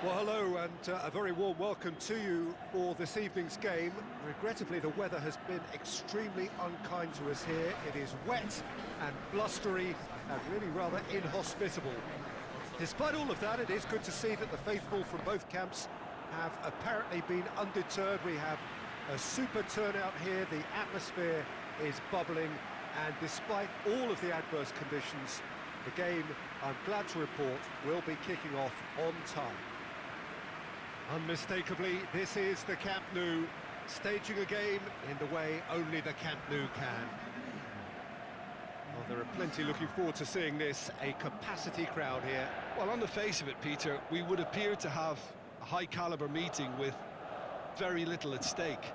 Well, hello and a very warm welcome to you for this evening's game. Regrettably, the weather has been extremely unkind to us here. It is wet and blustery and really rather inhospitable. Despite all of that, it is good to see that the faithful from both camps have apparently been undeterred. We have a super turnout here, the atmosphere is bubbling, and despite all of the adverse conditions, the game, I'm glad to report, will be kicking off on time. Unmistakably, this is the Camp Nou, staging a game in the way only the Camp Nou can. Well, there are plenty looking forward to seeing this, a capacity crowd here. Well, on the face of it, Peter, we would appear to have a high-caliber meeting with very little at stake.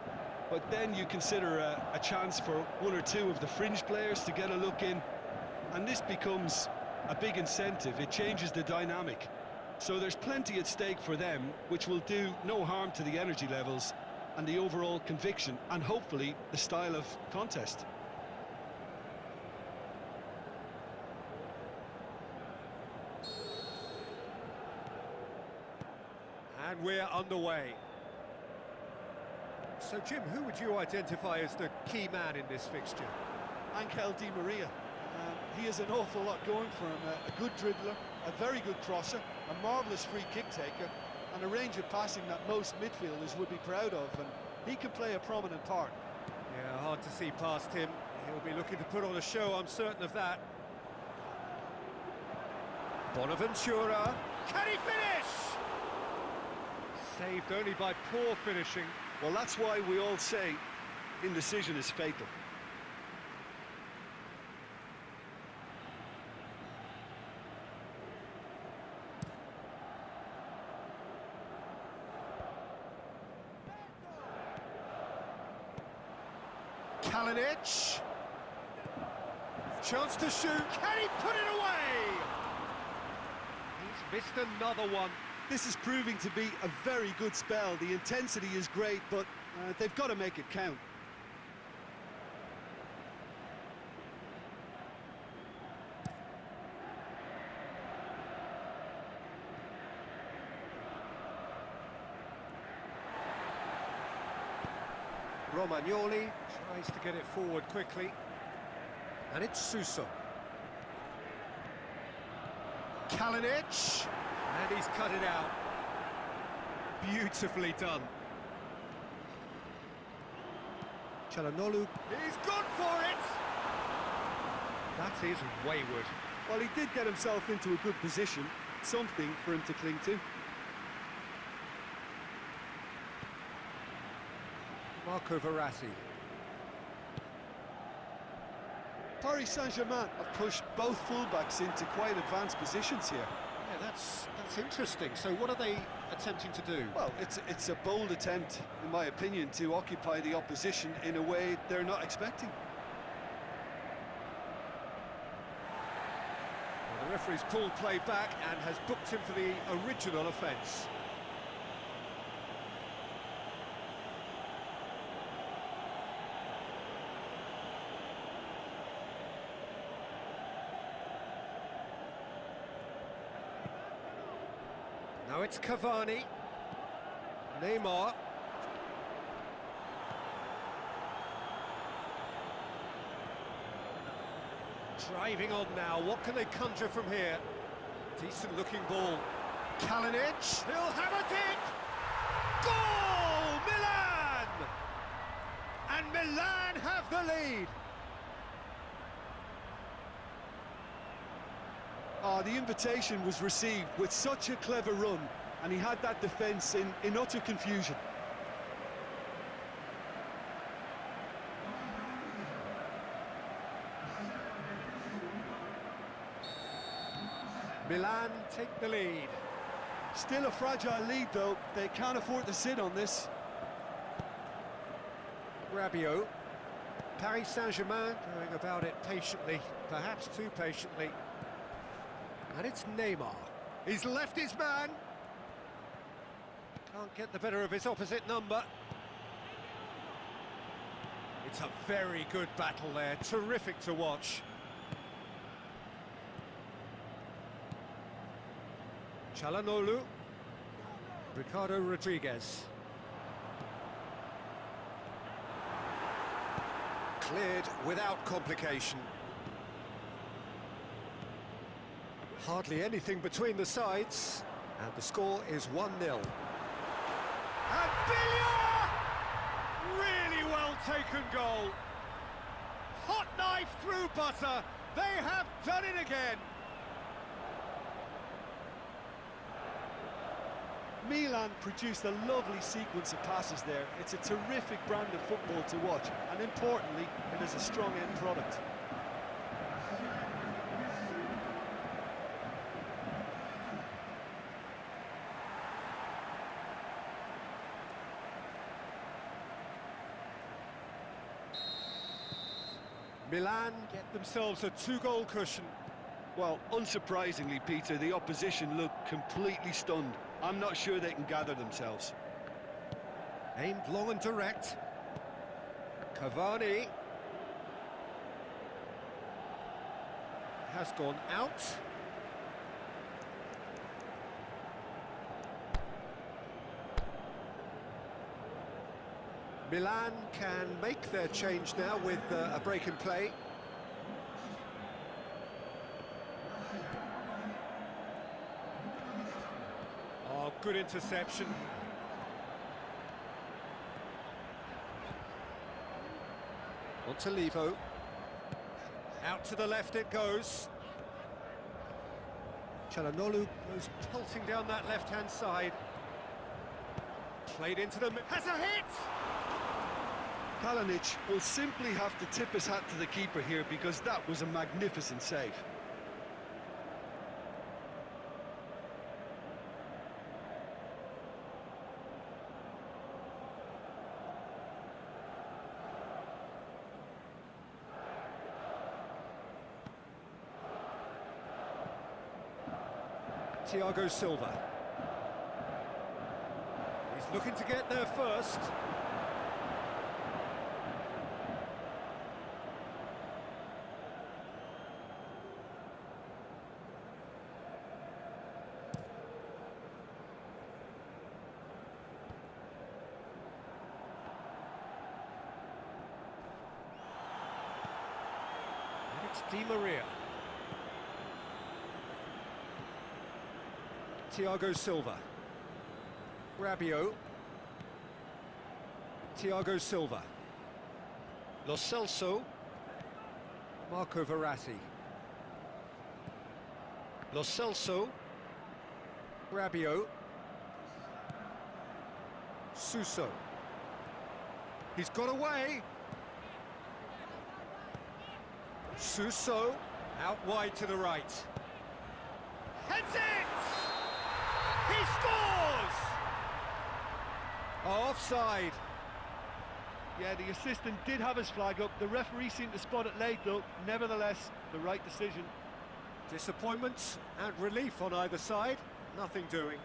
But then you consider a chance for one or two of the fringe players to get a look in, and this becomes a big incentive. It changes the dynamic. So there's plenty at stake for them, which will do no harm to the energy levels and the overall conviction, and hopefully the style of contest. And we're underway. So, Jim, who would you identify as the key man in this fixture? Angel Di Maria. He has an awful lot going for him. A good dribbler, a very good crosser, a marvellous free kick taker, and a range of passing that most midfielders would be proud of, and he can play a prominent part. Yeah, hard to see past him. He'll be looking to put on a show, I'm certain of that. Bonaventura, can he finish? Saved only by poor finishing. Well, that's why we all say indecision is fatal. Kalinic, chance to shoot, can he put it away? He's missed another one. This is proving to be a very good spell. The intensity is great, but they've got to make it count. Romagnoli tries to get it forward quickly, and it's Suso. Kalinic, and he's cut it out. Beautifully done. Çalhanoğlu, he's gone for it! That is wayward. Well, he did get himself into a good position, something for him to cling to. Marco Verratti. Paris Saint-Germain have pushed both fullbacks into quite advanced positions here. Yeah, that's interesting. So what are they attempting to do? Well, it's a bold attempt, in my opinion, to occupy the opposition in a way they're not expecting. Well, the referee's pulled play back and has booked him for the original offence. Now it's Cavani, Neymar, driving on now, what can they conjure from here? Decent looking ball, Kalinic, he'll have a dig! Goal! Milan! And Milan have the lead! The invitation was received with such a clever run, and he had that defence in utter confusion. Milan take the lead. Still a fragile lead, though. They can't afford to sit on this. Rabiot. Paris Saint-Germain going about it patiently, perhaps too patiently. And it's Neymar. He's left his man. Can't get the better of his opposite number. It's a very good battle there, terrific to watch. Çalhanoğlu. Ricardo Rodriguez. Cleared without complication. Hardly anything between the sides, and the score is 1-0. And Billiard! Really well taken goal. Hot knife through butter. They have done it again. Milan produced a lovely sequence of passes there. It's a terrific brand of football to watch, and importantly, it is a strong end product. Milan get themselves a 2-goal cushion. Well, unsurprisingly, Peter, the opposition look completely stunned. I'm not sure they can gather themselves. Aimed long and direct. Cavani has gone out. Milan can make their change now with a break in play. Oh, good interception. Montalivo. Out to the left it goes. Çalhanoğlu goes pelting down that left-hand side. Played into them. Has a hit! Kalinic will simply have to tip his hat to the keeper here because that was a magnificent save. Thiago Silva. He's looking to get there first. And it's Di Maria. Thiago Silva. Rabiot. Thiago Silva. Lo Celso. Marco Verratti. Lo Celso. Rabiot. Suso. He's got away. Suso. Out wide to the right. Heads it! He scores! Offside. Yeah, the assistant did have his flag up. The referee seemed to spot it late, though. Nevertheless, the right decision. Disappointment and relief on either side. Nothing doing.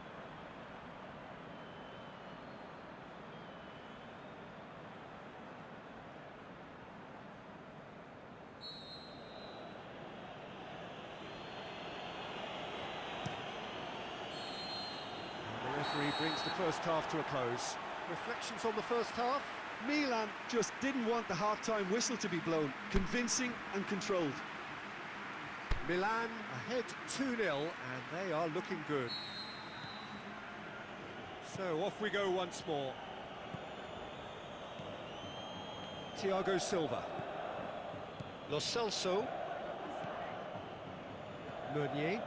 And the referee brings the first half to a close. Reflections on the first half? Milan just didn't want the half-time whistle to be blown. Convincing and controlled. Milan ahead 2-0 and they are looking good. So off we go once more. Thiago Silva. Lo Celso. Meunier.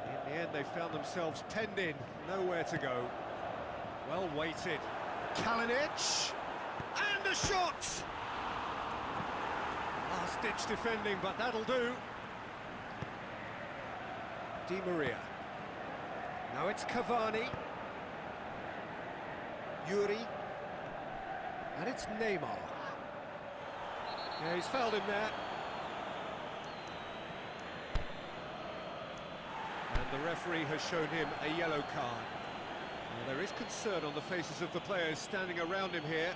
In the end they found themselves penned in, nowhere to go. Well weighted. Kalinic. And a shot! Last-ditch defending, but that'll do. Di Maria. Now it's Cavani. Yuri. And it's Neymar. Yeah, he's fouled him there. And the referee has shown him a yellow card. Well, there is concern on the faces of the players standing around him here.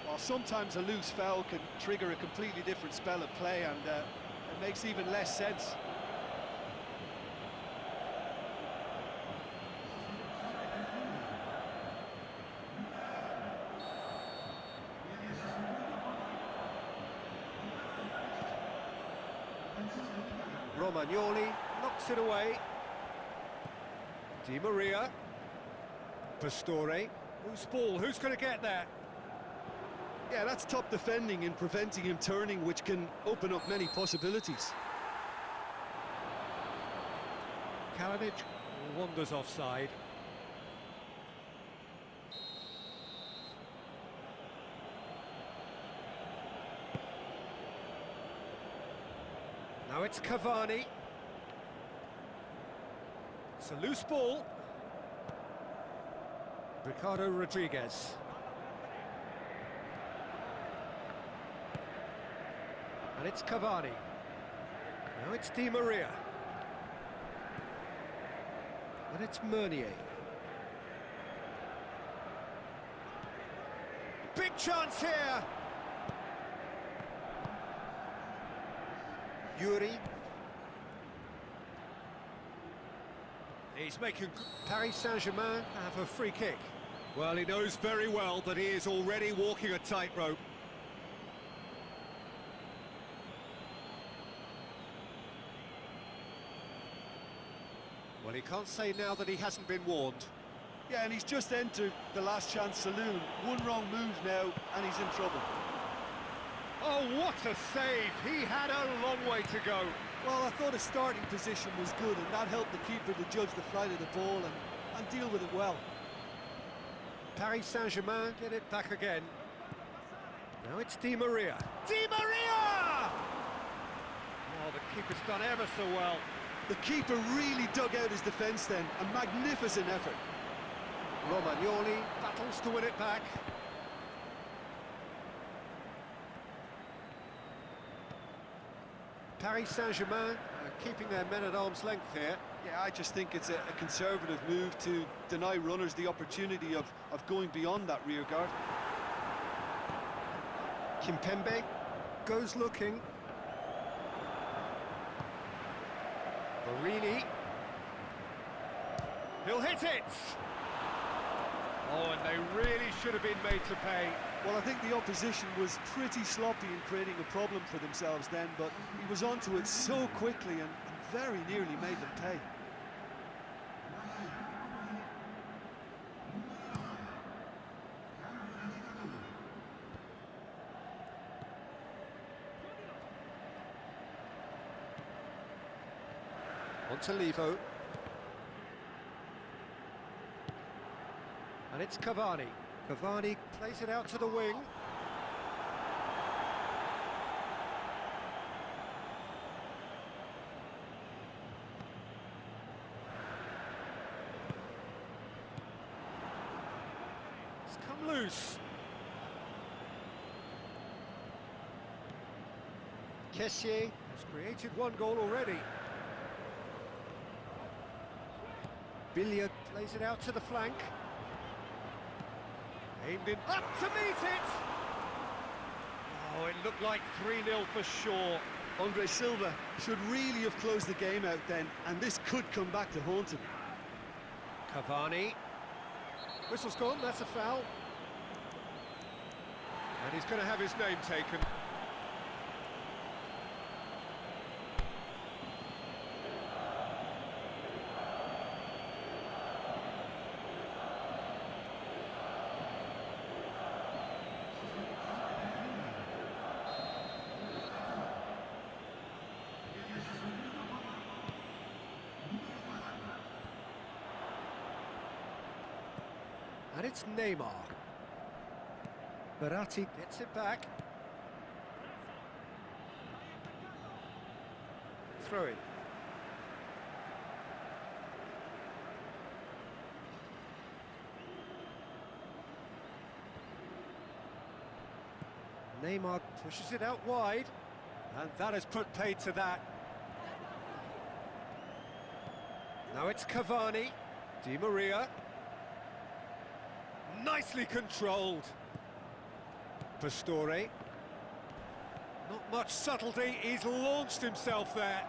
While sometimes a loose foul can trigger a completely different spell of play, and it makes even less sense. Romagnoli knocks it away. Di Maria. Pastore. Loose ball, who's going to get there? Yeah, that's top defending and preventing him turning, which can open up many possibilities. Kalinic wanders offside. Now it's Cavani. It's a loose ball. Ricardo Rodriguez. And it's Cavani. Now it's Di Maria. And it's Meunier. Big chance here! Yuri. He's making Paris Saint-Germain have a free kick. Well, he knows very well that he is already walking a tightrope. Well, he can't say now that he hasn't been warned. Yeah, and he's just entered the last chance saloon. One wrong move now, and he's in trouble. Oh, what a save! He had a long way to go. Well, I thought his starting position was good, and that helped the keeper to judge the flight of the ball and deal with it well. Paris Saint-Germain get it back again. Now it's Di Maria. Di Maria! Oh, the keeper's done ever so well. The keeper really dug out his defence then. A magnificent effort. Romagnoli battles to win it back. Paris Saint-Germain keeping their men at arm's length here. Yeah, I just think it's a conservative move to deny runners the opportunity of going beyond that rear guard. Kimpembe goes looking. Barini. He'll hit it! Oh, and they really should have been made to pay. Well, I think the opposition was pretty sloppy in creating a problem for themselves then, but he was onto it so quickly and very nearly made them pay. On to Levo. And it's Cavani. Cavani plays it out to the wing. It's come loose. Kessié has created one goal already. Billiard plays it out to the flank. Aimed in, up to meet it! Oh, it looked like 3-0 for sure. Andre Silva should really have closed the game out then, and this could come back to haunt him. Cavani. Whistle's gone, that's a foul. And he's going to have his name taken. And it's Neymar. Verratti gets it back. Throw in. Neymar pushes it out wide. And that has put paid to that. Now it's Cavani. Di Maria. Nicely controlled. Pastore. Not much subtlety, he's launched himself there.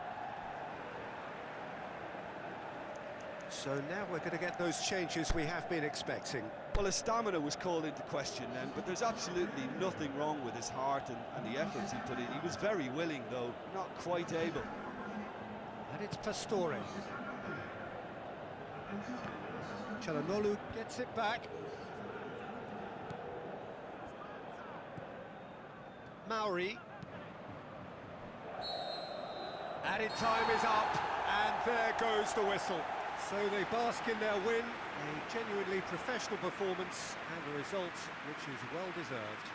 So now we're going to get those changes we have been expecting. Well, his stamina was called into question then, but there's absolutely nothing wrong with his heart and the efforts he put in. He was very willing, though, not quite able. And it's Pastore. Çalhanoğlu gets it back. Mauri. Added time is up, and there goes the whistle. So they bask in their win, a genuinely professional performance, and a result which is well-deserved.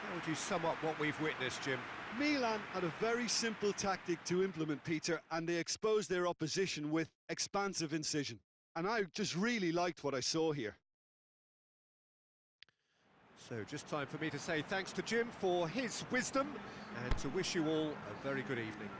How would you sum up what we've witnessed, Jim? Milan had a very simple tactic to implement, Peter, and they exposed their opposition with expansive incision. And I just really liked what I saw here. So just time for me to say thanks to Jim for his wisdom, and to wish you all a very good evening.